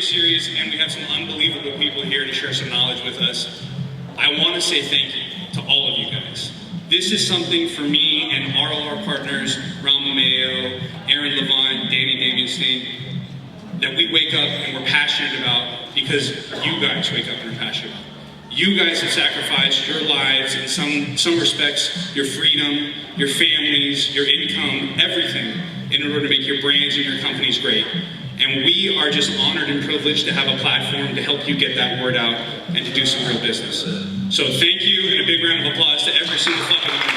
series, and we have some unbelievable people here to share some knowledge with us. I want to say thank you to all of you guys. This is something for me and all our partners, Rama Mayo, Aaron Levant, Danny Damienstein, that we wake up and we're passionate about because you guys wake up and are passionate about. You guys have sacrificed your lives, in some respects, your freedom, your families, your income, everything, in order to make your brands and your companies great. And we are just honored and privileged to have a platform to help you get that word out and to do some real business. So thank you, and a big round of applause to every single fucking one of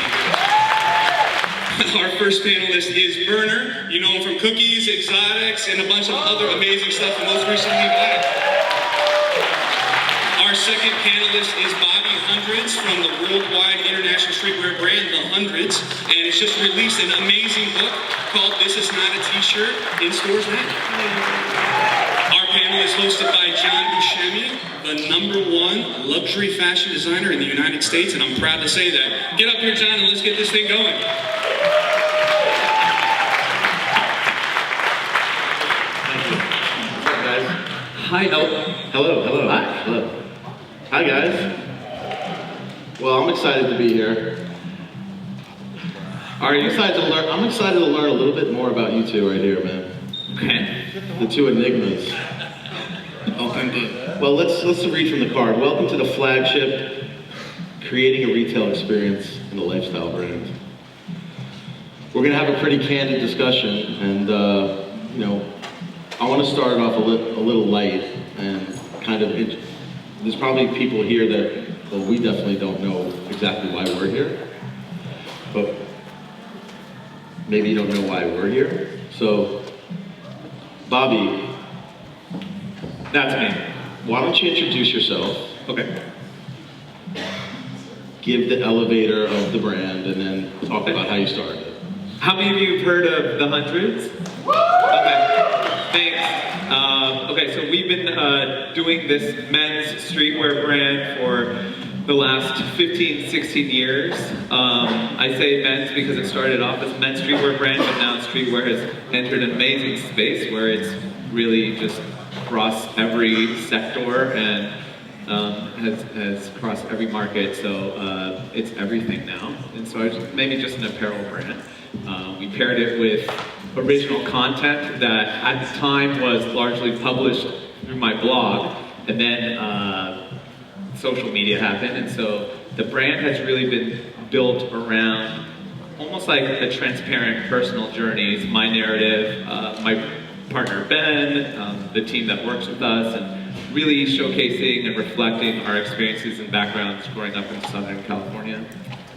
you. Our first panelist is Berner. You know him from Cookies, Exotics, and a bunch of other amazing stuff, and most recently Black. Our second panelist is Bobby Hundreds from the worldwide international streetwear brand, The Hundreds, and it's just released an amazing book called This Is Not a T-Shirt in stores now. Our panel is hosted by John Buscemi, the #1 luxury fashion designer in the United States, and I'm proud to say that. Get up here, John, and let's get this thing going. Hi, hello. Hi. Hello. Hi, guys. Well, I'm excited to be here. Are you excited to learn? I'm excited to learn a little bit more about you two right here, man. Okay. The two enigmas. Open book. Well, let's read from the card. Welcome to the Flagship, creating a retail experience in a lifestyle brand. We're gonna have a pretty candid discussion, and you know, I want to start off a little light and kind of, there's probably people here that, well, we definitely don't know exactly why we're here, but maybe you don't know why we're here. So, Bobby. That's me. Why don't you introduce yourself? Okay. Give the elevator of the brand and then talk about how you started it. How many of you have heard of The Hundreds? Okay. Thanks. Okay, so we've been doing this men's streetwear brand for the last 15, 16 years. I say men's because it started off as a men's streetwear brand, but now streetwear has entered an amazing space where it's really just crossed every sector and has crossed every market. So it's everything now. And so it's maybe just an apparel brand. We paired it with original content that at the time was largely published through my blog, and then social media happened, and so the brand has really been built around almost like a transparent personal journeys, my narrative, my partner Ben, the team that works with us, and really showcasing and reflecting our experiences and backgrounds growing up in Southern California.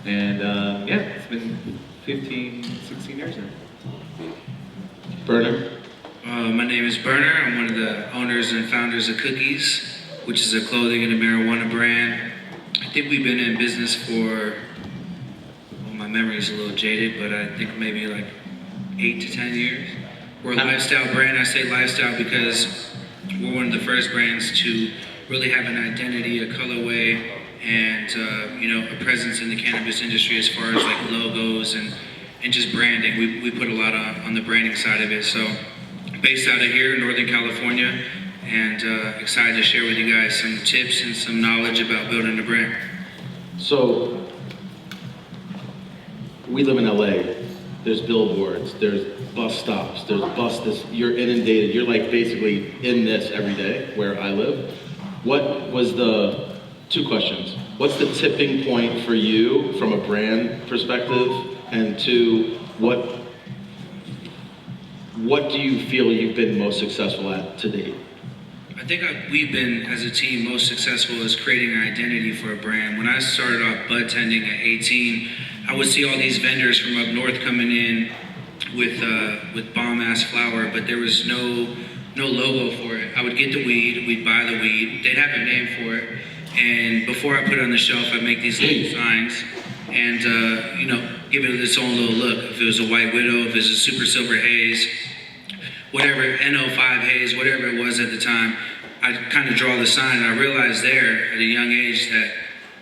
And yeah, it's been 15, 16 years now. Berner? My name is Berner. I'm one of the owners and founders of Cookies, which is a clothing and a marijuana brand. I think we've been in business for, well, my memory is a little jaded, but I think maybe like 8 to 10 years. We're a lifestyle brand. I say lifestyle because we're one of the first brands to really have an identity, a colorway, and you know, a presence in the cannabis industry as far as like logos and just branding. We put a lot on the branding side of it. So based out of here in Northern California, and excited to share with you guys some tips and some knowledge about building a brand. So, we live in LA. There's billboards, there's bus stops, you're inundated. You're like basically in this every day where I live. What was the, 2 questions. What's the tipping point for you from a brand perspective? And 2, what do you feel you've been most successful at to date? I think we've been, as a team, most successful as creating an identity for a brand. When I started off bud tending at 18, I would see all these vendors from up north coming in with bomb-ass flower, but there was no logo for it. I would get the weed, we'd buy the weed, they'd have a name for it, and before I put it on the shelf, I'd make these little signs and you know, give it its own little look. If it was a White Widow, if it was a Super Silver Haze, whatever, NO5 Haze, whatever it was at the time, I'd kind of draw the sign, and I realized there at a young age that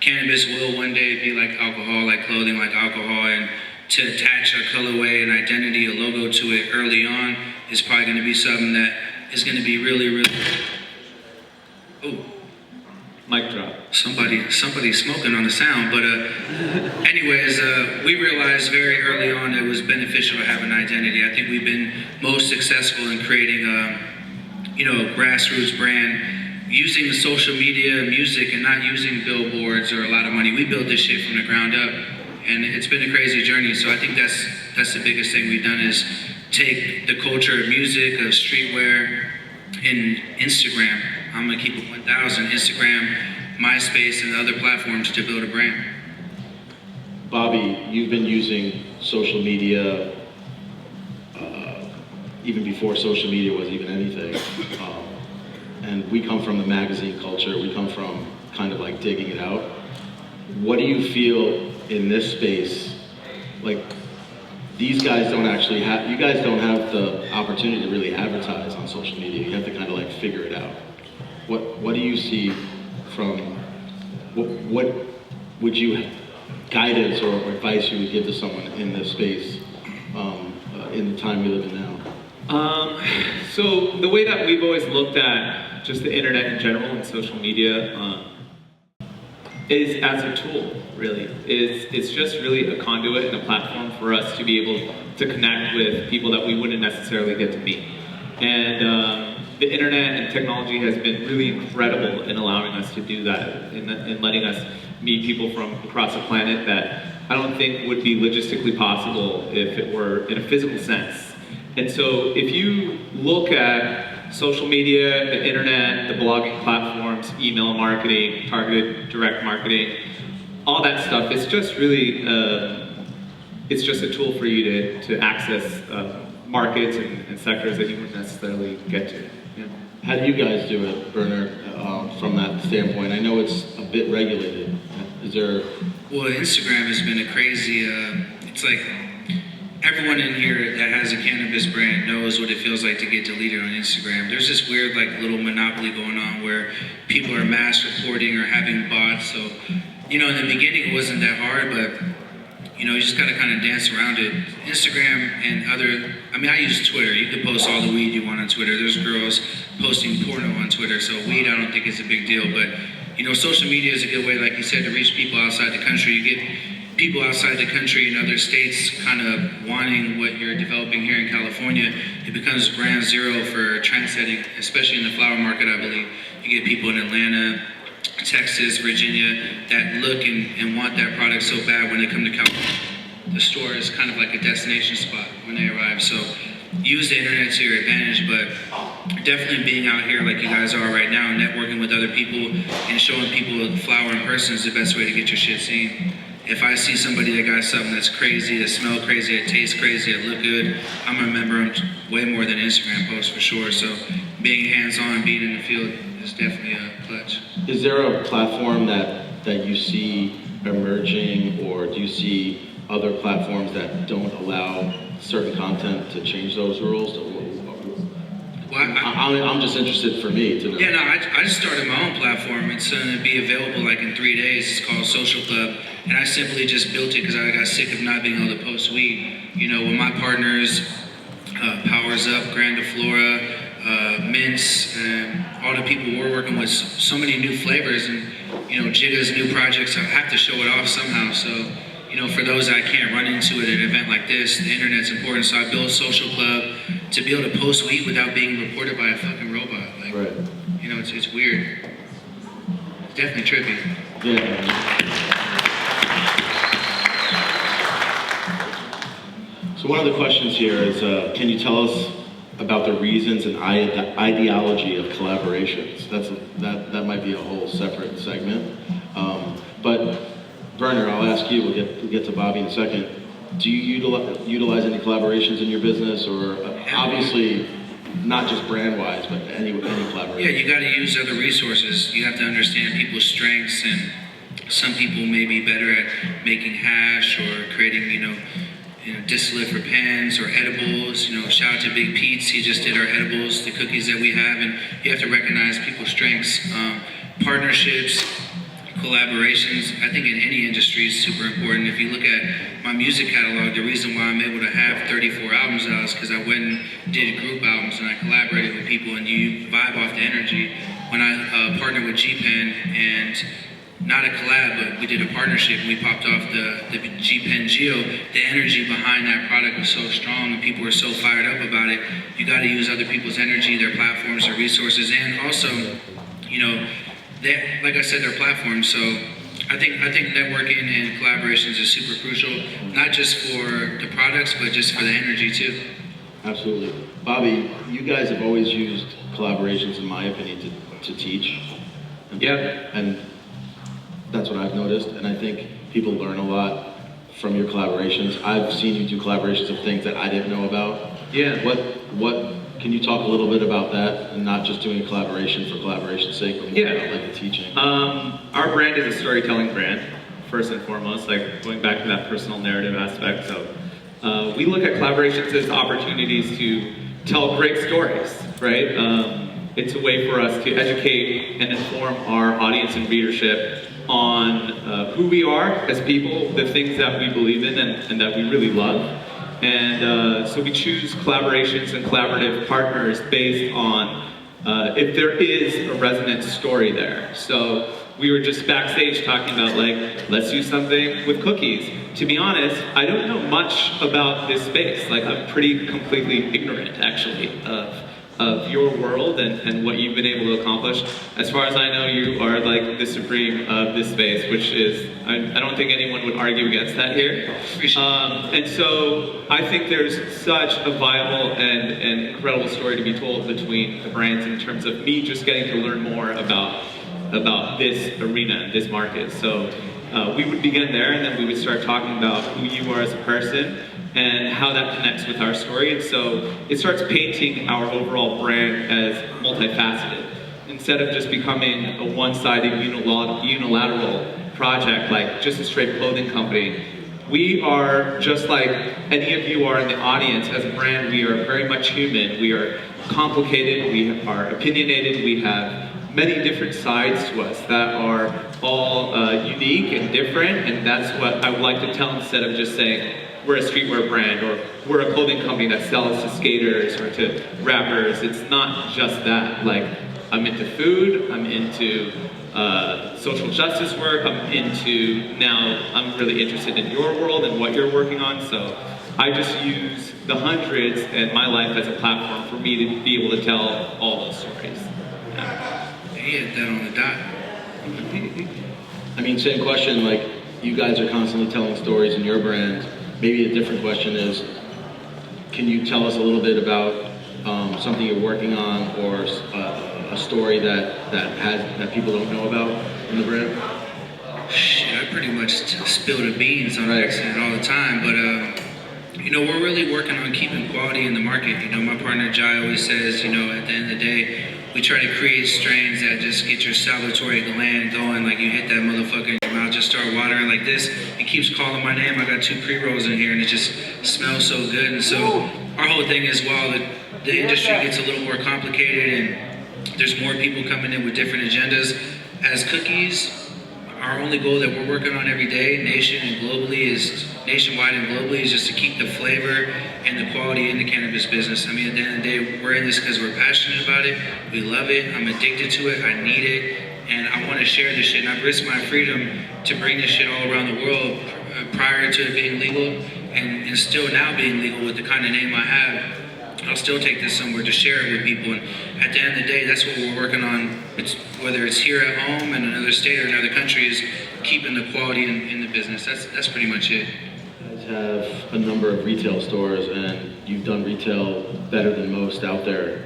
cannabis will one day be like alcohol, like clothing, like alcohol, and to attach a colorway, an identity, a logo to it early on is probably going to be something that is going to be really, really Oh, Mic drop. somebody smoking on the sound. But anyways, we realized very early on it was beneficial to have an identity. I think we've been most successful in creating a grassroots brand using the social media, music, and not using billboards or a lot of money. We built this shit from the ground up, and it's been a crazy journey. So I think that's the biggest thing we've done is take the culture of music, of streetwear, and Instagram. I'm gonna keep it 1,000. Instagram, MySpace, and other platforms to build a brand. Bobby, you've been using social media even before social media was even anything. And we come from the magazine culture. We come from kind of like digging it out. What do you feel in this space? Like, these guys don't actually have, you guys don't have the opportunity to really advertise on social media. You have to kind of like figure it out. What do you see from, what would you, guidance or advice you would give to someone in this space in the time we live in now? So the way that we've always looked at just the internet in general and social media is as a tool, really. It's just really a conduit and a platform for us to be able to connect with people that we wouldn't necessarily get to meet. And the internet and technology has been really incredible in allowing us to do that, in letting us meet people from across the planet that I don't think would be logistically possible if it were in a physical sense. And so if you look at social media, the internet, the blogging platforms, email marketing, targeted direct marketing, all that stuff, it's just really, it's just a tool for you to access markets and sectors that you wouldn't necessarily get to. Yeah. How do you guys do it, Berner, from that standpoint? I know it's a bit regulated. Is there... Well, Instagram has been a crazy, it's like everyone in here that has a cannabis brand knows what it feels like to get deleted on Instagram. There's this weird like little monopoly going on where people are mass reporting or having bots. So, in the beginning it wasn't that hard, but you just gotta kind of dance around it. Instagram and I use Twitter. You can post all the weed you want on Twitter. There's girls posting porno on Twitter, so weed I don't think is a big deal, but social media is a good way, like you said, to reach people outside the country. You get people outside the country in other states kind of wanting what you're developing here in California. It becomes ground zero for trend setting, especially in the flower market, I believe. You get people in Atlanta, Texas, Virginia that look and want that product so bad when they come to California. The store is kind of like a destination spot when they arrive. So use the internet to your advantage, but definitely being out here like you guys are right now, networking with other people and showing people the flower in person is the best way to get your shit seen. If I see somebody that got something that's crazy, that smell crazy, that tastes crazy, that look good, I'm gonna remember them way more than an Instagram post for sure. So being hands-on, being in the field is definitely a clutch. Is there a platform that you see emerging, or do you see other platforms that don't allow certain content to change those rules? Well, I'm just interested for me to know. Yeah, no, I just started my own platform. It's going to be available like in 3 days. It's called Social Club. And I simply just built it because I got sick of not being able to post weed. With my partners, Powers Up, Grande Flora, Mints, and all the people we're working with, so many new flavors. And, Jigga's new projects, I have to show it off somehow. So, for those that can't run into it at an event like this, the internet's important. So I built Social Club to be able to post weed without being reported by a fucking robot. Like, right. It's weird. It's definitely trippy. Yeah. So one of the questions here is, can you tell us about the reasons and ideology of collaborations? That might be a whole separate segment. But Berner, I'll ask you. We'll get to Bobby in a second. Do you utilize any collaborations in your business, or obviously not just brand-wise, but any collaboration? Yeah, you got to use other resources. You have to understand people's strengths, and some people may be better at making hash or creating, distillate for pens or edibles. Shout out to Big Pete's. He just did our edibles, the cookies that we have, and you have to recognize people's strengths. Partnerships, collaborations, I think in any industry is super important. If you look at my music catalog, the reason why I'm able to have 34 albums out is because I went and did group albums and I collaborated with people, and you vibe off the energy. when I partnered with G-Pen, and not a collab, but we did a partnership, and we popped off the G-Pen Geo. The energy behind that product was so strong, and people were so fired up about it. You got to use other people's energy, their platforms, their resources, and also, you know, like I said, their platforms. So I think networking and collaborations is super crucial, not just for the products, but just for the energy too. Absolutely. Bobby, you guys have always used collaborations, in my opinion, to teach. Yeah. And that's what I've noticed, and I think people learn a lot from your collaborations. I've seen you do collaborations of things that I didn't know about. Yeah. What can you talk a little bit about that, and not just doing collaboration for collaboration's sake, but more about like the teaching? Our brand is a storytelling brand, first and foremost, like going back to that personal narrative aspect. So we look at collaborations as opportunities to tell great stories, right? It's a way for us to educate and inform our audience and readership on who we are as people, the things that we believe in and that we really love. And so we choose collaborations and collaborative partners based on if there is a resonant story there. So we were just backstage talking about, like, let's do something with cookies. To be honest, I don't know much about this space. Like, I'm pretty completely ignorant, actually, of your world and what you've been able to accomplish. As far as I know, you are like the supreme of this space, which is, I don't think anyone would argue against that here. And so I think there's such a viable and incredible story to be told between the brands in terms of me just getting to learn more about this arena, this market. So we would begin there, and then we would start talking about who you are as a person and how that connects with our story. And so it starts painting our overall brand as multifaceted. Instead of just becoming a one-sided unilateral project, like just a straight clothing company, we are just like any of you are in the audience. As a brand, we are very much human. We are complicated, we are opinionated, we have many different sides to us that are all unique and different, and that's what I would like to tell instead of just saying we're a streetwear brand or we're a clothing company that sells to skaters or to rappers. It's not just that. Like, I'm into food, I'm into social justice work, I'm really interested in your world and what you're working on, so I just use the hundreds and my life as a platform for me to be able to tell all those stories. He hit that on the dot. I mean, same question, like, you guys are constantly telling stories in your brand. Maybe a different question is, can you tell us a little bit about something you're working on, or a story that people don't know about in the brand? Shit, I pretty much spill the beans on accident all the time, but you know, we're really working on keeping quality in the market. You know, my partner Jai always says, you know, at the end of the day, we try to create strains that just get your salivatory gland going, like you hit that motherfucker in your mouth, just start watering like this. It keeps calling my name. I got 2 pre-rolls in here and it just smells so good. And so our whole thing is, while the industry gets a little more complicated and there's more people coming in with different agendas, as cookies, our only goal that we're working on every day, nationwide and globally, is just to keep the flavor and the quality in the cannabis business. I mean, at the end of the day, we're in this because we're passionate about it. We love it. I'm addicted to it. I need it. And I want to share this shit. And I've risked my freedom to bring this shit all around the world prior to it being legal and still now being legal with the kind of name I have. I'll still take this somewhere to share it with people. And at the end of the day, that's what we're working on. Whether it's here at home in another state or another country, is keeping the quality in the business. That's pretty much it. You guys have a number of retail stores, and you've done retail better than most out there.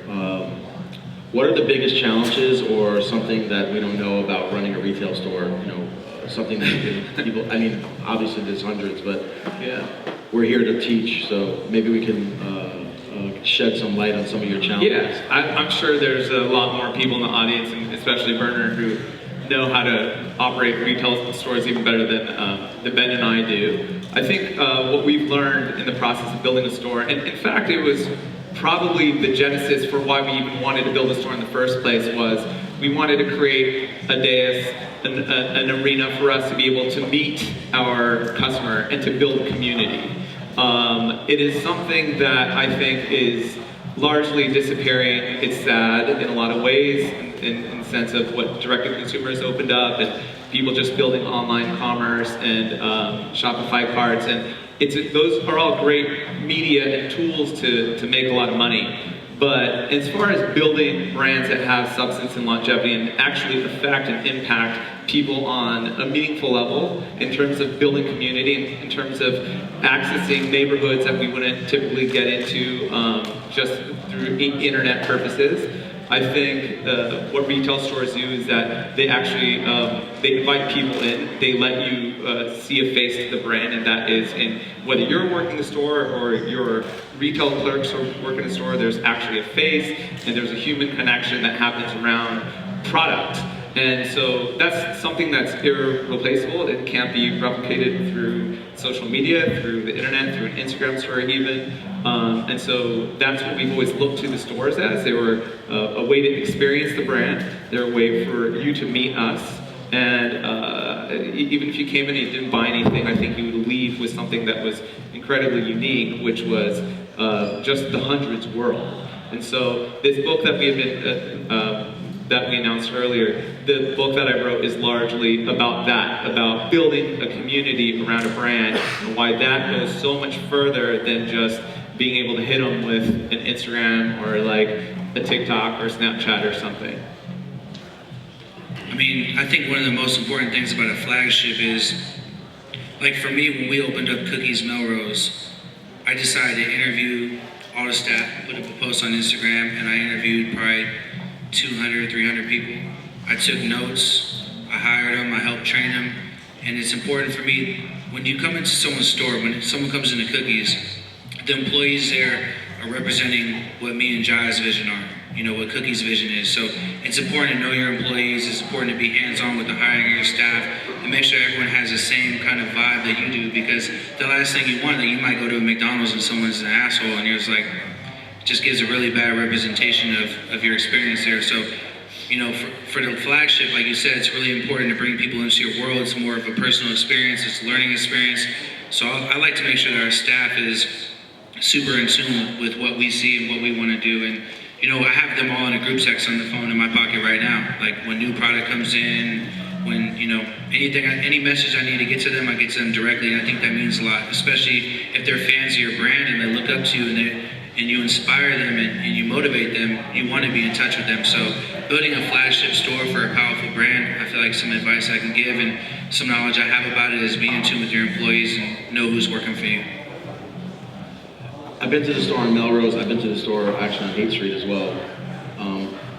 What are the biggest challenges, or something that we don't know about running a retail store? You know, something that people, I mean, obviously there's hundreds, but yeah, we're here to teach, so maybe we can shed some light on some of your challenges. Yeah, I'm sure there's a lot more people in the audience, and especially Berner, who know how to operate retail stores even better than Ben and I do. I think what we've learned in the process of building a store, and in fact it was probably the genesis for why we even wanted to build a store in the first place, was we wanted to create a dais, an arena for us to be able to meet our customer and to build community. It is something that I think is largely disappearing. It's sad in a lot of ways, in the sense of what direct-to-consumer has opened up and people just building online commerce and Shopify carts, and those are all great media and tools to make a lot of money. But as far as building brands that have substance and longevity and actually affect and impact people on a meaningful level in terms of building community, in terms of accessing neighborhoods that we wouldn't typically get into just through internet purposes, I think what retail stores do is that they actually they invite people in, they let you see a face to the brand, and that is in whether you're working the store or your retail clerks are working the store, there's actually a face and there's a human connection that happens around product. And so that's something that's irreplaceable. It can't be replicated through social media, through the internet, through an Instagram story even. And so that's what we've always looked to the stores as. They were a way to experience the brand. They're a way for you to meet us. And even if you came in and you didn't buy anything, I think you would leave with something that was incredibly unique, which was just the hundreds world. And so this book that we have been that we announced earlier, the book that I wrote is largely about that, about building a community around a brand, and why that goes so much further than just being able to hit them with an Instagram or like a TikTok or Snapchat or something. I mean, I think one of the most important things about a flagship is, like for me, when we opened up Cookies Melrose, I decided to interview all the staff, put up a post on Instagram, and I interviewed probably 200, 300 people. I took notes, I hired them, I helped train them, and it's important for me, when you come into someone's store, when someone comes into Cookies, the employees there are representing what me and Jai's vision are, you know, what Cookies' vision is. So it's important to know your employees, it's important to be hands-on with the hiring of your staff, and make sure everyone has the same kind of vibe that you do, because the last thing you want, that you might go to a McDonald's and someone's an asshole, and you're just like, just gives a really bad representation of your experience there. So, you know, for the flagship, like you said, it's really important to bring people into your world. It's more of a personal experience, it's a learning experience. So I like to make sure that our staff is super in tune with what we see and what we want to do. And, you know, I have them all in a group text on the phone in my pocket right now. Like when new product comes in, when, you know, any message I need to get to them, I get to them directly. And I think that means a lot, especially if they're fans of your brand and they look up to you and you inspire them and you motivate them, you want to be in touch with them. So building a flagship store for a powerful brand, I feel like some advice I can give and some knowledge I have about it is be in tune with your employees and know who's working for you. I've been to the store in Melrose. I've been to the store actually on 8th Street as well.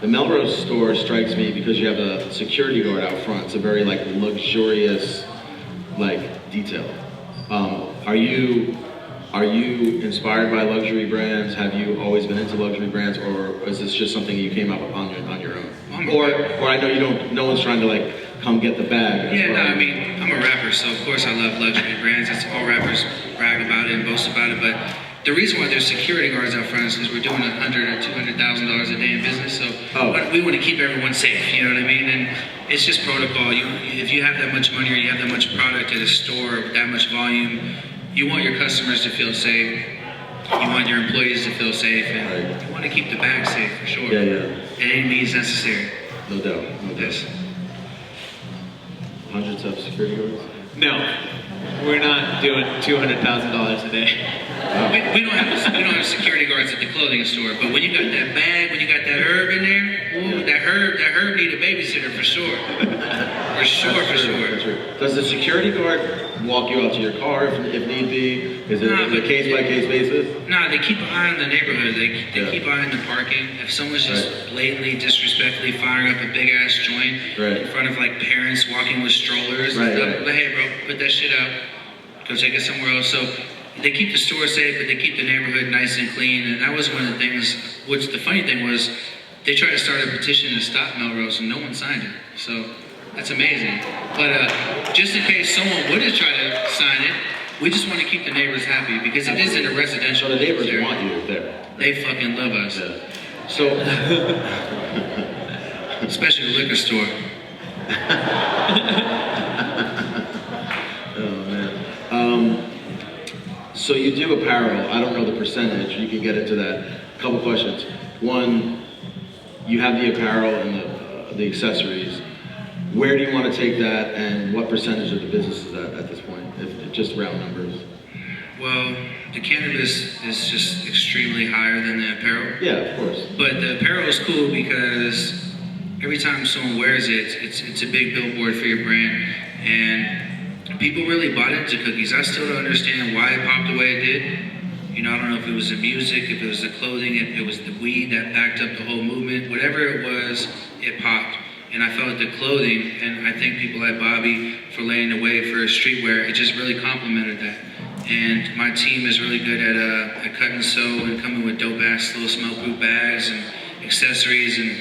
The Melrose store strikes me because you have a security guard out front. It's a very like luxurious like detail. Are you inspired by luxury brands? Have you always been into luxury brands, or is this just something you came up on your own? Or I know you don't. No one's trying to like come get the bag. Yeah, no, I mean I'm a rapper, so of course I love luxury brands. That's all rappers brag about it and boast about it. But the reason why there's security guards out front is because we're doing $100,000 or $200,000 a day in business. So we want to keep everyone safe. You know what I mean? And it's just protocol. If you have that much money or you have that much product at a store with that much volume, you want your customers to feel safe. You want your employees to feel safe, and you want to keep the bag safe for sure. Yeah. At any means necessary. No doubt. Yes. Hundreds of security guards? No, we're not doing $200,000 a day. We don't have security guards at the clothing store, but when you got that bag, when you got that herb in there, ooh, that herb need a babysitter for sure. For sure. Does the security guard walk you out to your car if need be? Is it a case-by-case basis? No, they keep an eye on the neighborhood. They keep an eye on the parking. If someone's just blatantly, disrespectfully firing up a big-ass joint in front of, like, parents walking with strollers, they'll be like, hey, bro, put that shit out. Go take it somewhere else. So they keep the store safe, but they keep the neighborhood nice and clean. And that was one of the things, which the funny thing was, they tried to start a petition to stop Melrose, and no one signed it. So that's amazing. But just in case someone would have tried to sign it, we just want to keep the neighbors happy because it isn't a residential. So the neighbors want you there. They fucking love us. Yeah. So, especially the liquor store. Oh man. So you do apparel. I don't know the percentage. You can get into that. A couple questions. One, you have the apparel and the accessories. Where do you want to take that, and what percentage of the business is that at this point? If just round numbers. Well, the cannabis is just extremely higher than the apparel. Yeah, of course. But the apparel is cool because every time someone wears it, it's a big billboard for your brand. And people really bought into cookies. I still don't understand why it popped the way it did. You know, I don't know if it was the music, if it was the clothing, if it was the weed that backed up the whole movement. Whatever it was, it popped. And I felt the clothing, and I thank people like Bobby for laying the way for streetwear. It just really complemented that. And my team is really good at cut and sew and coming with dope-ass little smoke-proof bags and accessories. And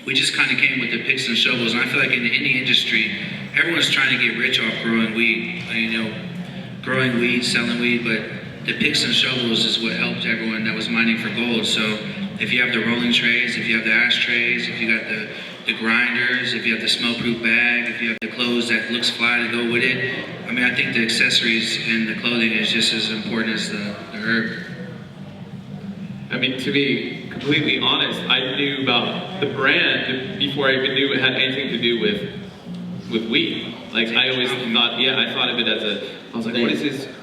we just kind of came with the picks and shovels. And I feel like in the indie industry, everyone's trying to get rich off growing weed. You know, growing weed, selling weed, but the picks and shovels is what helped everyone that was mining for gold. So if you have the rolling trays, if you have the ashtrays, if you got the grinders, if you have the smoke-proof bag, if you have the clothes that looks fly to go with it, I mean, I think the accessories and the clothing is just as important as the herb. I mean, to be completely honest, I knew about the brand before I even knew it had anything to do with weed. Like, I always thought, I thought of it as I was like,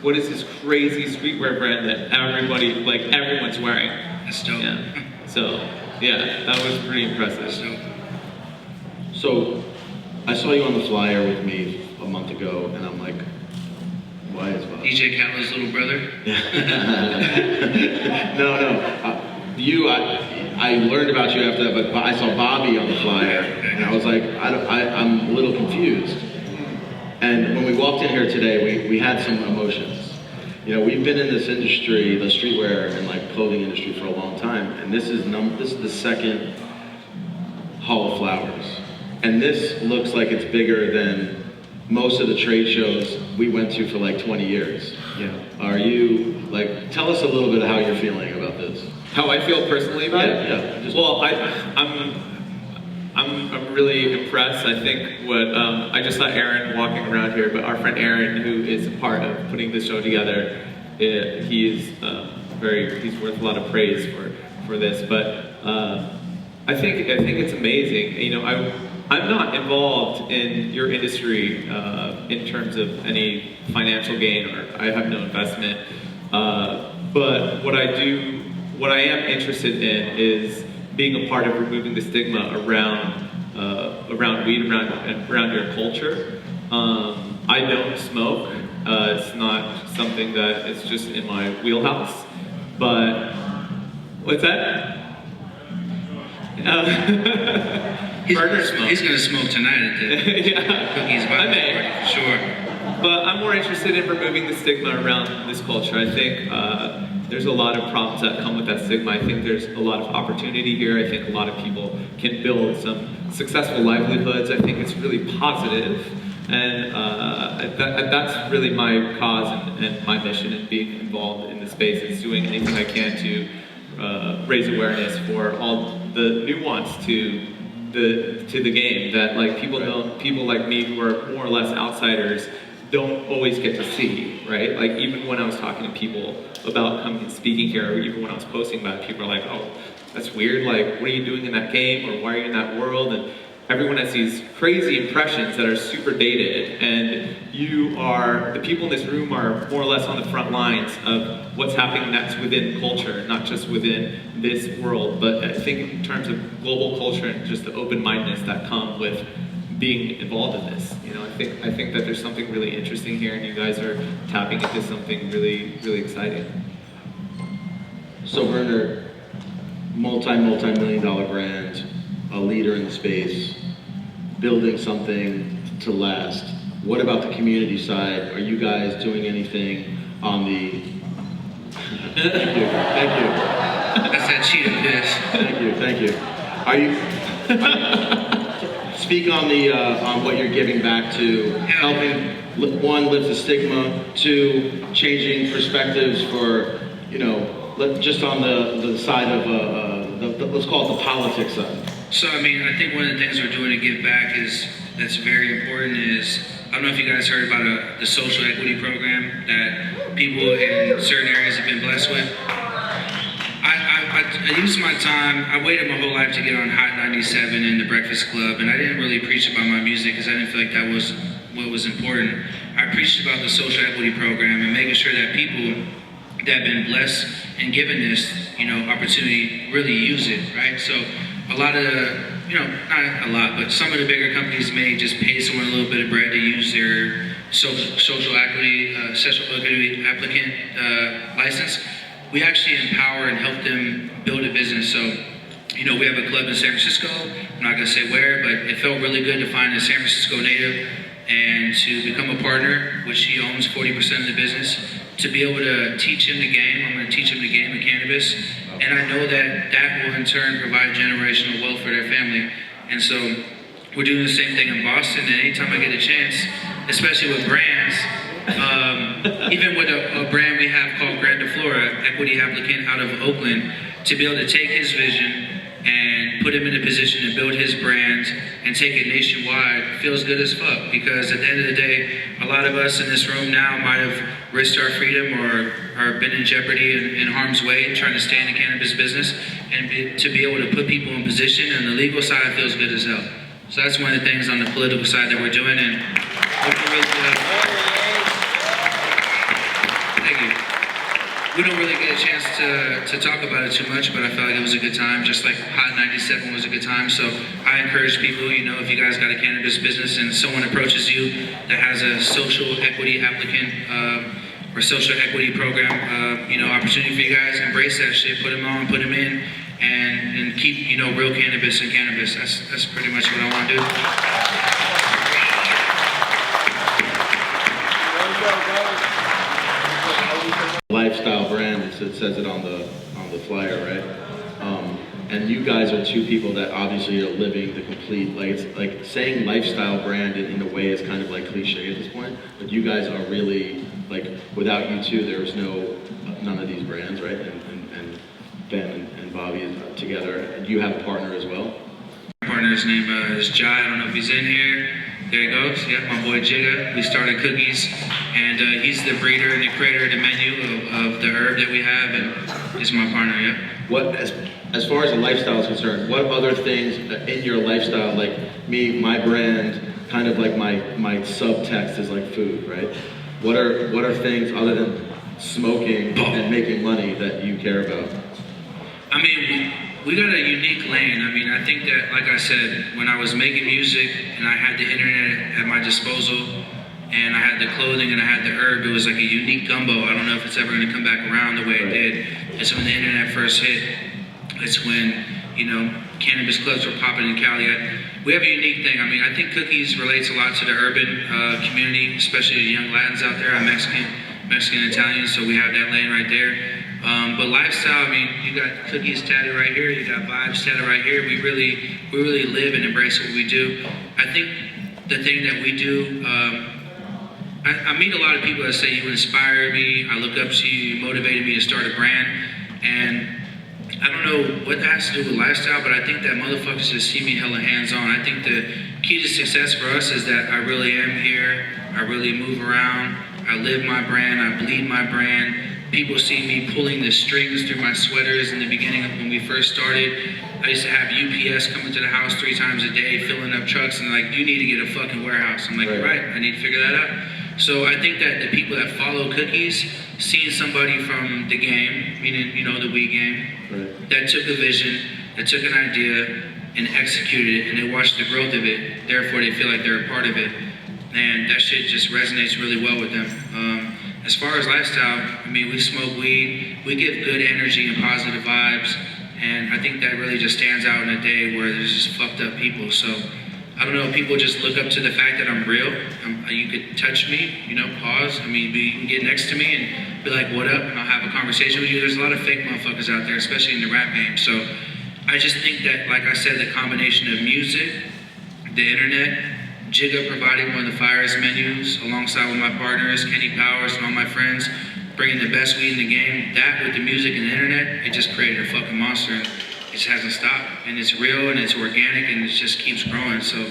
what is this crazy streetwear brand that everyone's wearing? That's dope. Yeah. So, yeah, that was pretty impressive. So, I saw you on the flyer with me a month ago, and I'm like, why is Bob? DJ Khaled's little brother? No. I learned about you after that, but I saw Bobby on the flyer, and I was like, I'm a little confused. And when we walked in here today, we had some emotions. You know, we've been in this industry, the streetwear and like clothing industry, for a long time, and this is the second Hall of Flowers. And this looks like it's bigger than most of the trade shows we went to for like 20 years. Yeah. Are you, like, tell us a little bit of how you're feeling about this. How I feel personally about it? Yeah. Well, I'm really impressed. I think I just saw Aaron walking around here, but our friend Aaron, who is a part of putting this show together, he's worth a lot of praise for this. But I think it's amazing. You know, I'm not involved in your industry in terms of any financial gain, or I have no investment. But what I am interested in is being a part of removing the stigma around weed, around your culture. I don't smoke. It's not something that is just in my wheelhouse. But what's that? Berner smoke. He's gonna smoke tonight at the cookies by the party for sure. But I'm more interested in removing the stigma around this culture. I think there's a lot of problems that come with that stigma. I think there's a lot of opportunity here. I think a lot of people can build some successful livelihoods. I think it's really positive. And that's really my cause and my mission in being involved in the space, is doing anything I can to raise awareness for all the nuance to the game that, like, people like me who are more or less outsiders don't always get to see, right? Like, even when I was talking to people about coming and speaking here, or even when I was posting about it, people are like, oh, that's weird, like, what are you doing in that game, or why are you in that world? And everyone has these crazy impressions that are super dated, and the people in this room are more or less on the front lines of what's happening next within culture, not just within this world, but I think in terms of global culture and just the open-mindedness that come with being involved in this. You know, I think that there's something really interesting here, and you guys are tapping into something really, really exciting. So Berner, multi-million dollar brand, a leader in the space, building something to last. What about the community side? Are you guys doing anything on the... Thank you. That's that cheetah piss. Thank you. Are you... Speak on the on what you're giving back to helping, one, lift the stigma, two, changing perspectives for, you know, just on the side of let's call it the politics side. So, I mean, I think one of the things we're doing to give back that's very important is, I don't know if you guys heard about the social equity program that people in certain areas have been blessed with. I used my time. I waited my whole life to get on Hot 97 and The Breakfast Club, and I didn't really preach about my music because I didn't feel like that was what was important. I preached about the social equity program and making sure that people that have been blessed and given this, opportunity really use it, right? So a lot of not a lot, but some of the bigger companies may just pay someone a little bit of bread to use their social equity applicant license. We actually empower and help them build a business. So, we have a club in San Francisco. I'm not gonna say where, but it felt really good to find a San Francisco native and to become a partner, which he owns 40% of the business, to be able to teach him the game. I'm gonna teach him the game of cannabis. And I know that will in turn provide generational wealth for their family. And so we're doing the same thing in Boston, and anytime I get a chance, especially with brands, even with a brand we have called Grand Flora, equity applicant out of Oakland, to be able to take his vision and put him in a position to build his brand and take it nationwide feels good as fuck. Because at the end of the day, a lot of us in this room now might have risked our freedom or been in jeopardy in harm's way trying to stay in the cannabis business, and to be able to put people in position on the legal side feels good as hell. So that's one of the things on the political side that we're doing, and thank you. We don't really get a chance to talk about it too much, but I felt like it was a good time, just like Hot 97 was a good time. So I encourage people, if you guys got a cannabis business and someone approaches you that has a social equity applicant or social equity program, opportunity for you guys, embrace that shit, put them on, put them in, and keep, real cannabis and cannabis. That's pretty much what I want to do. Lifestyle brand, it says it on the flyer, right? And you guys are two people that obviously are living the complete, it's like saying lifestyle brand in a way is kind of like cliche at this point, but you guys are really, without you two, there's none of these brands, right? And Ben and Bobby is together. You have a partner as well? My partner's name is Jai. I don't know if he's in here. There he goes. Yep, my boy Jigga. We started Cookies, and he's the breeder and the creator of the menu of the herb that we have, and he's my partner. Yep. What, as far as the lifestyle is concerned, what other things in your lifestyle, like my brand, kind of like my subtext is like food, right? What are things other than smoking and making money that you care about? I mean, we got a unique lane. I mean, I think that, like I said, when I was making music and I had the internet at my disposal and I had the clothing and I had the herb, it was like a unique gumbo. I don't know if it's ever going to come back around the way it did. It's when the internet first hit. It's when, cannabis clubs were popping in Cali. We have a unique thing. I mean, I think Cookies relates a lot to the urban community, especially the young Latins out there. I'm Mexican, Italian, so we have that lane right there. But lifestyle, I mean, you got Cookies tatted right here, you got Vibes tatted right here. We really live and embrace what we do. I think the thing that we do, I meet a lot of people that say you inspire me, I look up to you, you motivated me to start a brand, and I don't know what that has to do with lifestyle, but I think that motherfuckers just see me hella hands-on. I think the key to success for us is that I really am here, I really move around, I live my brand, I bleed my brand. People see me pulling the strings through my sweaters in the beginning of when we first started. I used to have UPS coming to the house 3 times a day, filling up trucks, and like, you need to get a fucking warehouse. I'm like, you're right, I need to figure that out. So I think that the people that follow Cookies, seeing somebody from the game, meaning, the weed game, that took a vision, that took an idea, and executed it, and they watched the growth of it, therefore they feel like they're a part of it. And that shit just resonates really well with them. As far as lifestyle, I mean, we smoke weed, we give good energy and positive vibes, and I think that really just stands out in a day where there's just fucked up people. So, I don't know, people just look up to the fact that I'm real. You could touch me, pause. I mean, you can get next to me and be like, what up? And I'll have a conversation with you. There's a lot of fake motherfuckers out there, especially in the rap game. So, I just think that, like I said, the combination of music, the internet, Jigga providing one of the finest menus alongside with my partners, Kenny Powers and all my friends, bringing the best weed in the game. That with the music and the internet, it just created a fucking monster. And it just hasn't stopped. And it's real and it's organic and it just keeps growing. So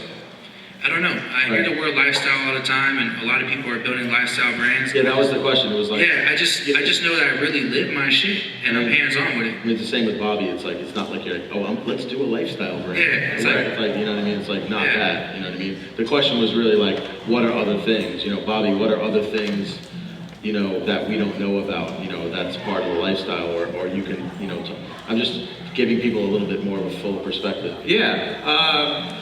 I don't know. I hear the word lifestyle all the time, and a lot of people are building lifestyle brands. Yeah, that was the question. It was like, Yeah, I just know that I really live my shit, and I'm hands-on with it. I mean, it's the same with Bobby. It's like, it's not like you're like, oh, let's do a lifestyle brand. Yeah, it's like, you know what I mean? It's like, not Yeah. that, you know what I mean? The question was really like, what are other things? You know, Bobby, what are other things, you know, that we don't know about, you know, that's part of the lifestyle, or you can, you know, I'm just giving people a little bit more of a full perspective. Yeah.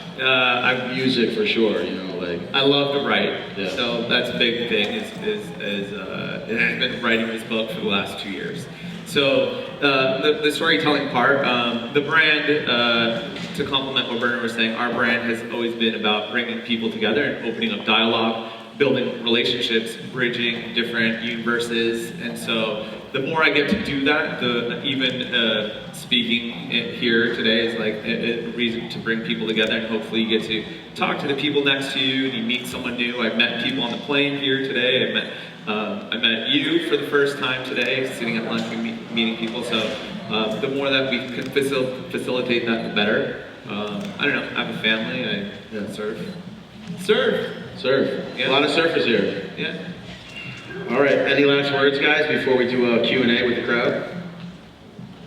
Music for sure, you know, like. I love to write, Yeah. so that's a big thing. I've been writing this book for the last 2 years. So the storytelling part, the brand, to complement what Berner was saying, our brand has always been about bringing people together and opening up dialogue, building relationships, bridging different universes, and so the more I get to do that, the even speaking here today is like a reason to bring people together, and hopefully you get to talk to the people next to you, and you meet someone new. I've met people on the plane here today. I met you for the first time today, sitting at lunch and meeting people. So the more that we can facilitate that, the better. I don't know. I have a family. I surf. Surf. Yeah. A lot of surfers here. Yeah. All right, any last words, guys, before we do a Q&A with the crowd?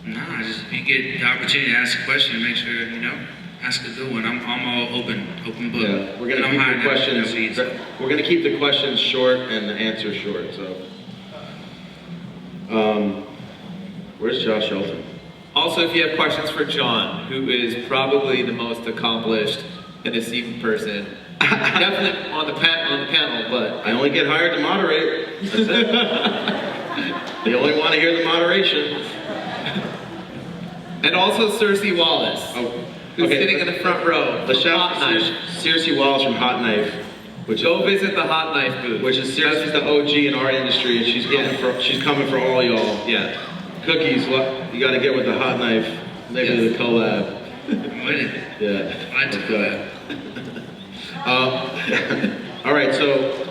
Nah, just if you get the opportunity to ask a question, make sure, you know, ask a good one. I'm all open book. Yeah, we're gonna And I'm keep hiding the out, questions. you know, We're gonna keep the questions short and the answers short. So, where's Josh Shelton? Also, if you have questions for John, who is probably the most accomplished and esteemed person, definitely on the panel, but I only get hired to moderate. That's it. They only want to hear the moderation. and also Cersei Wallace, Oh, who's okay. sitting in the front row. The chef, Hot Knife. Cersei Wallace from Hot Knife, Go visit the Hot Knife booth. which is Cersei's the OG in our industry, and she's coming for all y'all. Yeah. Cookies, what you got to get with the Hot Knife? Maybe the collab. I'm with it. Yeah. I like to Okay. All right, so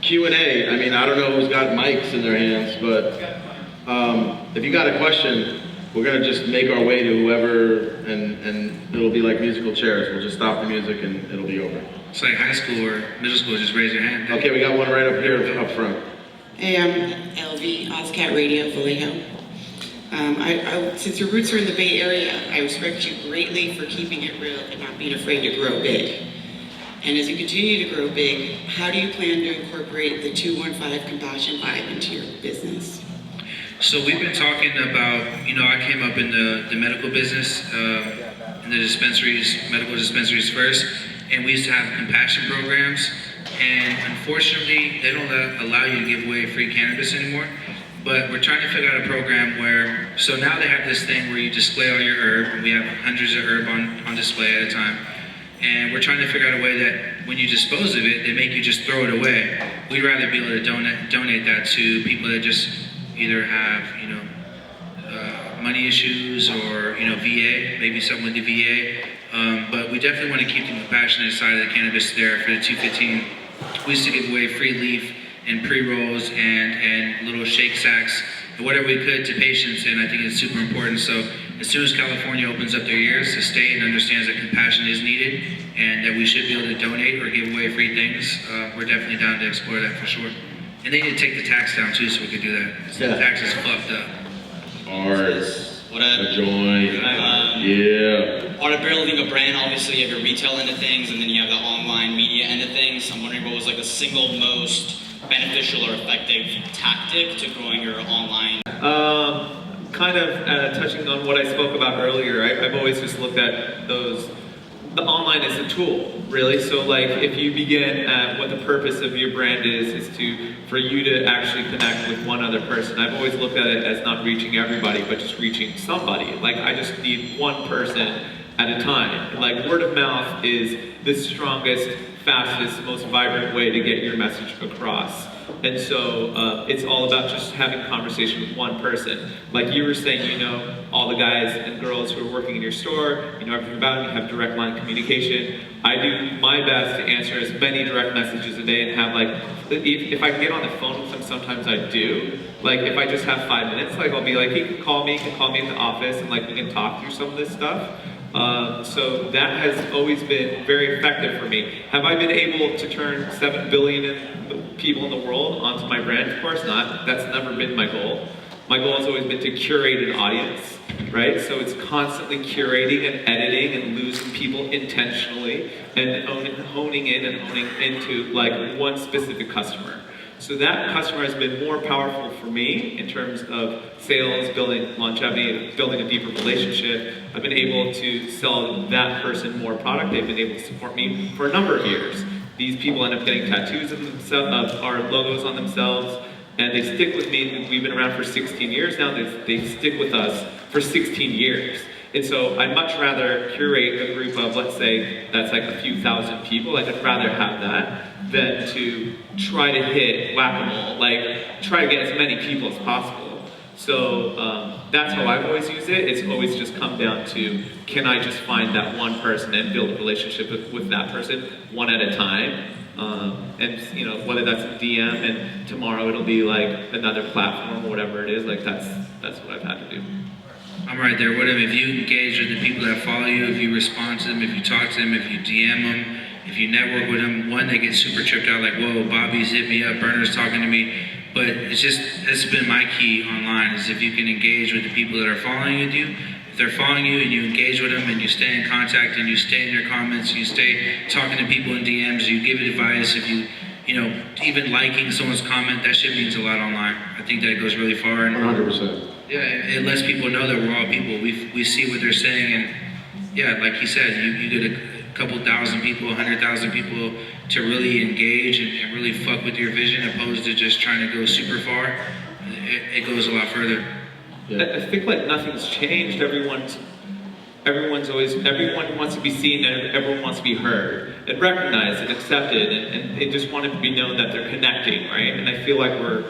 Q&A. I mean, I don't know who's got mics in their hands, but if you got a question, we're gonna just make our way to whoever, and it'll be like musical chairs. We'll just stop the music and it'll be over. It's like high school or middle school, just raise your hand. Okay, we got one right up here up front. Hey, I'm LV, Ozcat Radio, Vallejo. Since your roots are in the Bay Area, I respect you greatly for keeping it real and not being afraid to grow big. And as you continue to grow big, how do you plan to incorporate the 215 compassion vibe into your business? So we've been talking about, you know, I came up in the medical business, in the dispensaries, medical dispensaries first, and we used to have compassion programs, and unfortunately, they don't allow you to give away free cannabis anymore. But we're trying to figure out a program where, so now they have this thing where you display all your herb, and we have hundreds of herb on display at a time. And we're trying to figure out a way that when you dispose of it, they make you just throw it away. We'd rather be able to donate that to people that just either have, you know, money issues or, you know, VA, maybe someone with the VA. But we definitely want to keep the compassionate side of the cannabis there for the 215. We used to give away free leaf and pre-rolls and little shake sacks, and whatever we could to patients, and I think it's super important. So as soon as California opens up their ears, the state understands that compassion is needed and that we should be able to donate or give away free things, we're definitely down to explore that for sure. And they need to take the tax down too so we could do that. So the tax is fucked up. Ours. What up? A joint. Yeah. On building a brand, obviously you have your retail end of things, and then you have the online media end of things. I'm wondering what was like the single most beneficial or effective tactic to growing your online? Kind of touching on what I spoke about earlier, I've always just looked at the online as a tool, really. So like if you begin at what the purpose of your brand is for you to actually connect with one other person. I've always looked at it as not reaching everybody, but just reaching somebody. Like I just need one person at a time. Like word of mouth is the strongest, fastest, most vibrant way to get your message across. And so it's all about just having a conversation with one person. Like you were saying, you know all the guys and girls who are working in your store, you know everything about them, you have direct line communication. I do my best to answer as many direct messages a day and have like, if I can get on the phone with them, sometimes I do. Like if I just have 5 minutes, like I'll be like, he can call me at the office and like we can talk through some of this stuff. So that has always been very effective for me. Have I been able to turn 7 billion people in the world onto my brand? Of course not. That's never been my goal. My goal has always been to curate an audience, right? So it's constantly curating and editing and losing people intentionally and honing in and honing into like one specific customer. So that customer has been more powerful for me in terms of sales, building longevity, building a deeper relationship. I've been able to sell that person more product. They've been able to support me for a number of years. These people end up getting tattoos of our logos on themselves, and they stick with me. We've been around for 16 years now. They stick with us for 16 years. And so I'd much rather curate a group of, let's say, that's like a few thousand people. I'd rather have that than to try to hit whack-a-mole, like try to get as many people as possible. So that's how I've always used it. It's always just come down to, can I just find that one person and build a relationship with that person one at a time? And you know, whether that's a DM and tomorrow it'll be like another platform or whatever it is, like that's what I've had to do. I'm right there with him. If you engage with the people that follow you, if you respond to them, if you talk to them, if you DM them, if you network with them, one, they get super tripped out, like, whoa, Bobby's hit me up, Berner's talking to me. But that's been my key online, is if you can engage with the people that are following you. If they're following you and you engage with them and you stay in contact and you stay in their comments, you stay talking to people in DMs, you give advice, if you know, even liking someone's comment, that shit means a lot online. I think that goes really far. And 100%. yeah, it lets people know that we're all people. We see what they're saying, and yeah, like he said, you get a couple thousand people, 100,000 people to really engage and really fuck with your vision, opposed to just trying to go super far. It goes a lot further. Yeah. I think like nothing's changed. Everyone wants to be seen and everyone wants to be heard and recognized and accepted, and they just want to be known that they're connecting, right? And I feel like we're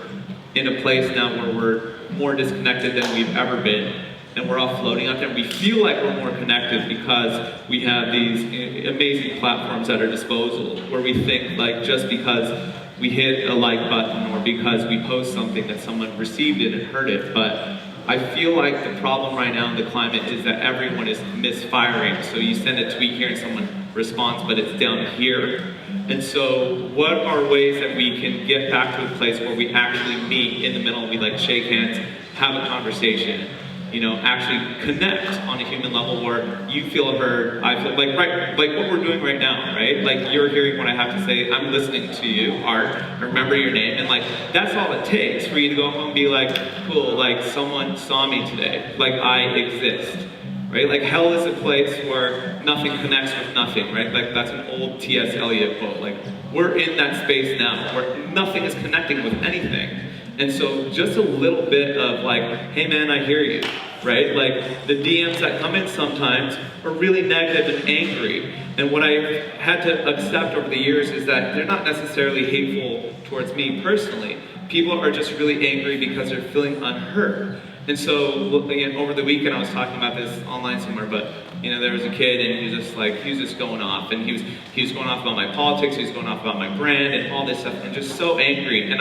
in a place now where we're more disconnected than we've ever been, and we're all floating out there. We feel like we're more connected because we have these amazing platforms at our disposal, where we think like just because we hit a like button or because we post something that someone received it and heard it. But I feel like the problem right now in the climate is that everyone is misfiring. So you send a tweet here and someone responds, but it's down here. And so what are ways that we can get back to a place where we actually meet in the middle, we like shake hands, have a conversation, you know, actually connect on a human level where you feel heard, I feel like, right, like what we're doing right now, right? Like you're hearing what I have to say, I'm listening to you, Art, I remember your name, and like that's all it takes for you to go home and be like, cool, like someone saw me today, like I exist. Right? Like hell is a place where nothing connects with nothing, right? Like that's an old T.S. Eliot quote. Like we're in that space now where nothing is connecting with anything. And so just a little bit of like, hey man, I hear you, right? Like the DMs that come in sometimes are really negative and angry. And what I've had to accept over the years is that they're not necessarily hateful towards me personally. People are just really angry because they're feeling unheard. And so, again, over the weekend I was talking about this online somewhere, but you know, there was a kid and he was just going off, and he was going off about my politics, he was going off about my brand and all this stuff, and just so angry. And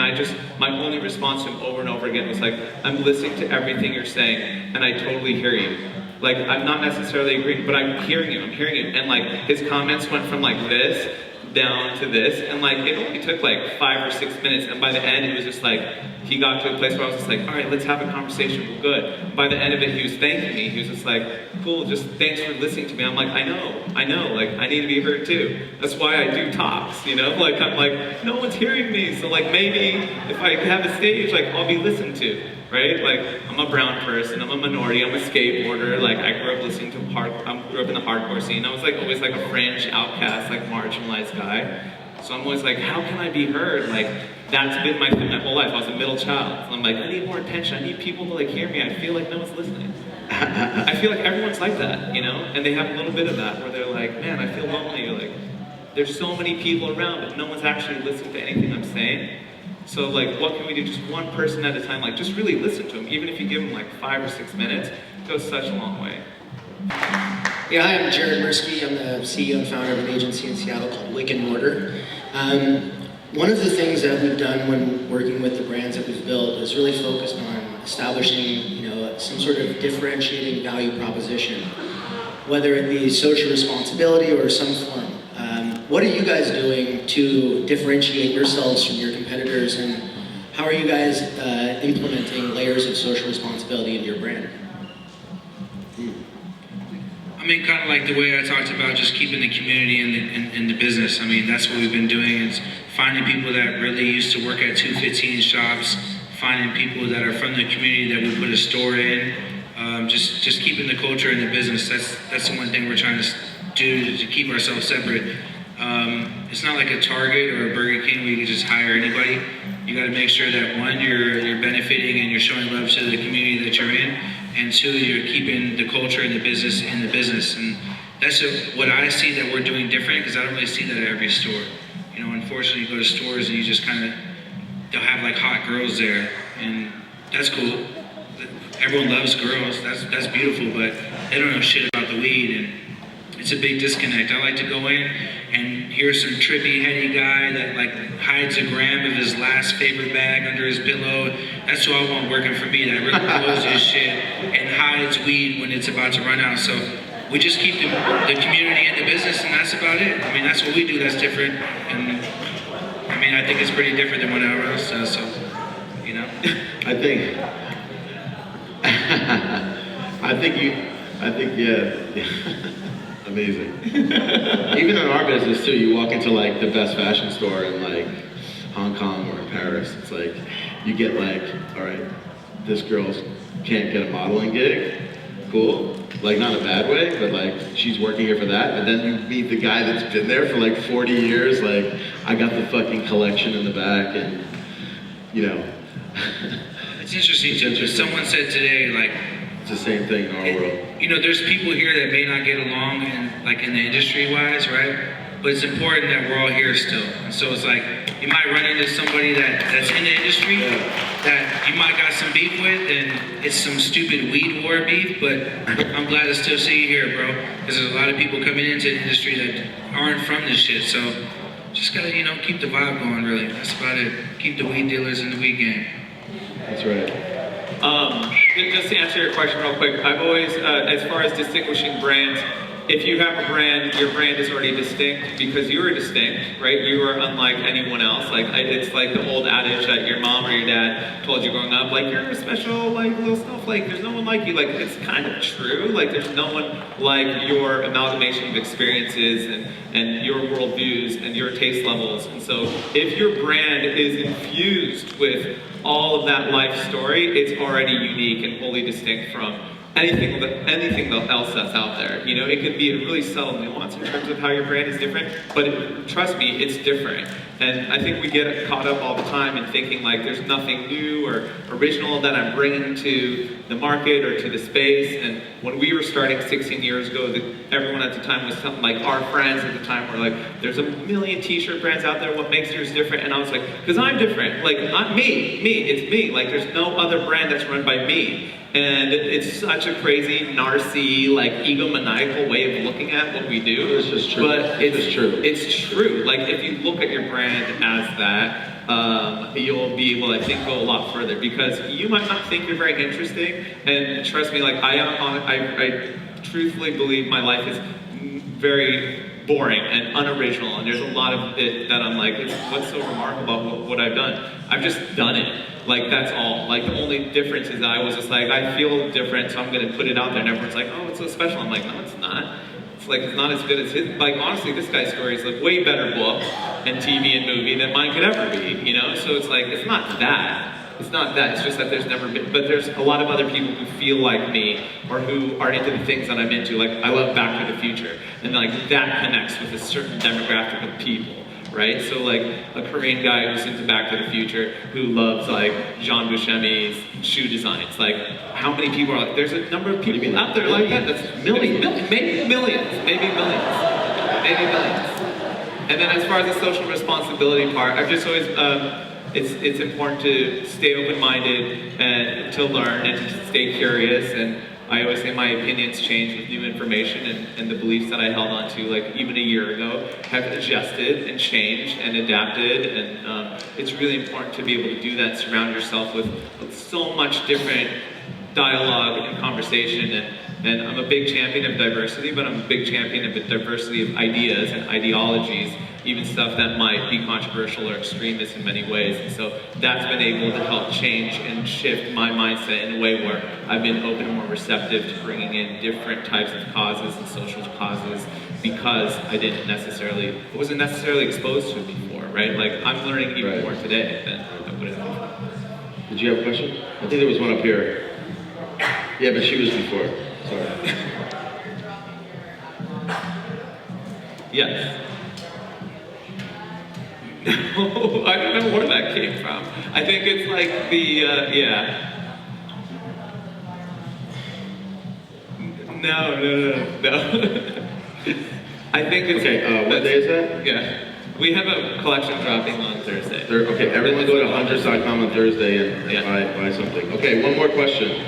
my only response to him over and over again was like, I'm listening to everything you're saying, and I totally hear you. Like, I'm not necessarily agreeing, but I'm hearing you. And like, his comments went from like this down to this, and like it only took like 5 or 6 minutes, and by the end it was just like he got to a place where I was just like, all right, let's have a conversation, we're good. By the end of it he was thanking me, he was just like, cool, just thanks for listening to me. I'm like, I know, like I need to be heard too. That's why I do talks, you know, like I'm like, no one's hearing me, so like maybe if I have a stage, like I'll be listened to. Right? Like, I'm a brown person, I'm a minority, I'm a skateboarder, like, I grew up listening to I grew up in the hardcore scene. I was like, always like a fringe, outcast, like, marginalized guy. So I'm always like, how can I be heard? Like, that's been my thing my whole life. I was a middle child. So I'm like, I need more attention, I need people to like hear me, I feel like no one's listening. I feel like everyone's like that, you know? And they have a little bit of that, where they're like, man, I feel lonely, or like, there's so many people around, but no one's actually listening to anything I'm saying. So like, what can we do? Just one person at a time, like just really listen to them. Even if you give them like 5 or 6 minutes, it goes such a long way. Yeah, hi, I'm Jared Mirsky. I'm the CEO and founder of an agency in Seattle called Wick and Mortar. One of the things that we've done when working with the brands that we've built is really focused on establishing, you know, some sort of differentiating value proposition. whether it be social responsibility or some form. What are you guys doing to differentiate yourselves from your competitors, and how are you guys implementing layers of social responsibility in your brand? I mean, kind of like the way I talked about just keeping the community in the business. I mean, that's what we've been doing, is finding people that really used to work at 215 shops, finding people that are from the community that we put a store in, just keeping the culture in the business. That's the one thing we're trying to do to keep ourselves separate. It's not like a Target or a Burger King where you can just hire anybody. You got to make sure that one, you're benefiting and you're showing love to the community that you're in, and two, you're keeping the culture and the business in the business. And that's what I see that we're doing different, because I don't really see that at every store. You know, unfortunately, you go to stores and you just kind of, they'll have like hot girls there, and that's cool. Everyone loves girls, that's beautiful, but they don't know shit about the weed, and it's a big disconnect. I like to go in and hear some trippy, heady guy that like hides a gram of his last favorite bag under his pillow. That's who I want working for me, that really blows his shit and hides weed when it's about to run out. So we just keep the community in the business, and that's about it. I mean, that's what we do that's different, and I mean, I think it's pretty different than what everyone else does, so, you know? I think, yeah. Amazing. Even in our business too, you walk into like the best fashion store in like Hong Kong or in Paris, it's like, you get like, all right, this girl can't get a modeling gig, cool. Like not in a bad way, but like she's working here for that. But then you meet the guy that's been there for like 40 years, like I got the fucking collection in the back, and you know. It's interesting too, because someone said today, like, it's the same thing in our world. You know, there's people here that may not get along in the industry-wise, right? But it's important that we're all here still. And so it's like, you might run into somebody that's in the industry that you might got some beef with, and it's some stupid weed war beef, but I'm glad to still see you here, bro. Because there's a lot of people coming into the industry that aren't from this shit, so just gotta, you know, keep the vibe going, really. That's about it. Keep the weed dealers in the weed game. That's right. Just to answer your question real quick, I've always, as far as distinguishing brands, if you have a brand, your brand is already distinct because you are distinct, right? You are unlike anyone else. Like, it's like the old adage that your mom or your dad told you growing up, like, you're a special, like, little snowflake. There's no one like you. Like, it's kind of true. Like, there's no one like your amalgamation of experiences and your worldviews and your taste levels. And so if your brand is infused with all of that life story, it's already unique and wholly distinct from anything else that's out there. You know, it could be a really subtle nuance in terms of how your brand is different, but trust me, it's different. And I think we get caught up all the time in thinking like there's nothing new or original that I'm bringing to the market or to the space. And when we were starting 16 years ago, everyone at the time was something like, our friends at the time were like, there's a million t-shirt brands out there, what makes yours different? And I was like, because I'm different. Like, not me, it's me. Like, there's no other brand that's run by me. And it's such a crazy, narcy, like egomaniacal way of looking at what we do. It's just true. But it's true. It's true. Like if you look at your brand as that, you'll be able, I think, go a lot further because you might not think you're very interesting. And trust me, like I truthfully believe my life is very boring and unoriginal, and there's a lot of it that I'm like, what's so remarkable about what I've done? I've just done it. Like, that's all. Like, the only difference is that I was just like, I feel different, so I'm gonna put it out there, and everyone's like, oh, it's so special. I'm like, no, it's not. It's like, it's not as good as his. Like, honestly, this guy's story is a way better book and TV and movie than mine could ever be, you know? So it's like, it's not that. It's not that, it's just that there's never been, but there's a lot of other people who feel like me or who are into the things that I'm into. Like, I love Back to the Future, and like that connects with a certain demographic of people, right? So like a Korean guy who's into Back to the Future, who loves like Jean Buscemi's shoe designs. Like, how many people are like, there's a number of people out there like that, that's millions, maybe millions. And then as far as the social responsibility part, I've just always, it's important to stay open-minded and to learn and to stay curious. And I always say my opinions change with new information, and the beliefs that I held on to like even a year ago have adjusted and changed and adapted. And it's really important to be able to do that, surround yourself with so much different dialogue and conversation. And And I'm a big champion of diversity, but I'm a big champion of a diversity of ideas and ideologies, even stuff that might be controversial or extremist in many ways. And so that's been able to help change and shift my mindset in a way where I've been open and more receptive to bringing in different types of causes and social causes because I wasn't necessarily exposed to it before, right? Like, I'm learning even more today than I would have before. Did you have a question? I think there was one up here. Yeah, but she was before. Sorry. Yes. No, I don't know where that came from. I think it's like the, yeah. No. I think it's... Okay, what day is that? Yeah. We have a collection dropping on Thursday. Okay, everyone go to hunters.com on Thursday and Yeah. buy something. Okay, one more question.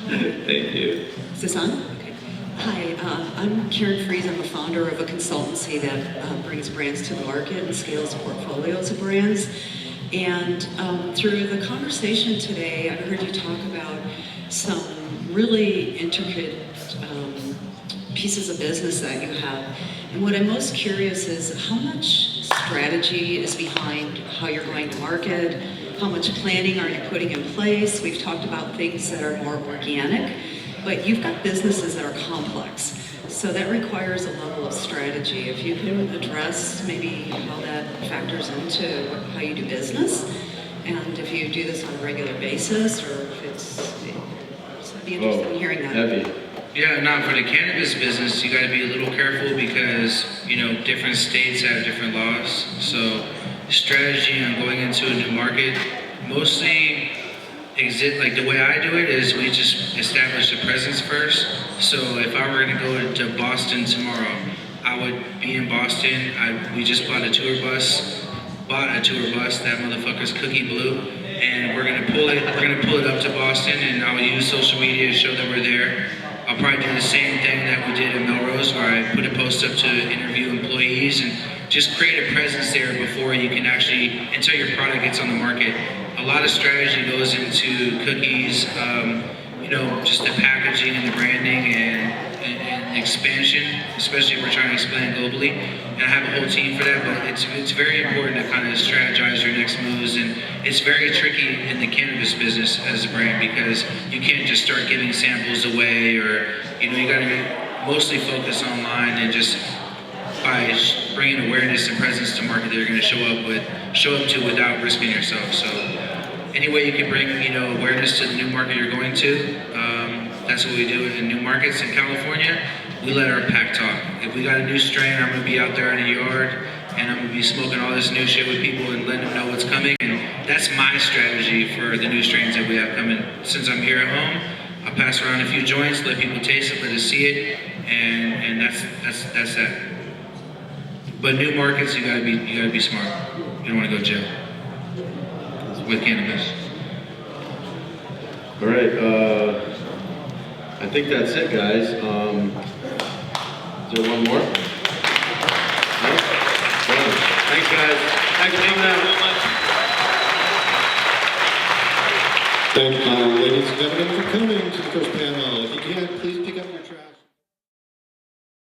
Thank you. Is this on? Okay. Hi, I'm Karen Fries. I'm a founder of a consultancy that brings brands to the market and scales portfolios of brands. And through the conversation today, I heard you talk about some really intricate pieces of business that you have. And what I'm most curious is how much strategy is behind how you're going to market. How much planning are you putting in place? We've talked about things that are more organic, but you've got businesses that are complex. So that requires a level of strategy. If you can address maybe how that factors into how you do business, and if you do this on a regular basis, or if I'd be interested in hearing that. Heavy. Yeah, not for the cannabis business, you gotta be a little careful because, different states have different laws. So strategy on going into a new market, mostly like the way I do it is we just establish a presence first. So if I were gonna go to Boston tomorrow, I would be in Boston. We just bought a tour bus. That motherfucker's cookie blue. And we're gonna pull it up to Boston, and I'll use social media to show that we're there. I'll probably do the same thing that we did in Melrose, where I put a post up to interview employees and just create a presence there before you can actually, until your product gets on the market. A lot of strategy goes into cookies, just the packaging and the branding and expansion, especially if we're trying to expand globally. And I have a whole team for that, but it's very important to kind of strategize your next moves. And it's very tricky in the cannabis business as a brand because you can't just start giving samples away, or you got to mostly focus online and just by bringing awareness and presence to market that you're going to show up to without risking yourself. So any way you can bring awareness to the new market you're going to, that's what we do in new markets. In California, we let our pack talk. If we got a new strain, I'm going to be out there in the yard and I'm going to be smoking all this new shit with people and letting them know what's coming. And that's my strategy for the new strains that we have coming. Since I'm here at home, I'll pass around a few joints, let people taste it, let us see it, and that's that. But new markets, you gotta be smart. You don't want to go to jail with cannabis. All right, I think that's it, guys. Is there one more? No? One. Thanks, guys. Thanks for coming out. Thank you, ladies and gentlemen, for coming to the first panel. If you can, please pick up your trash.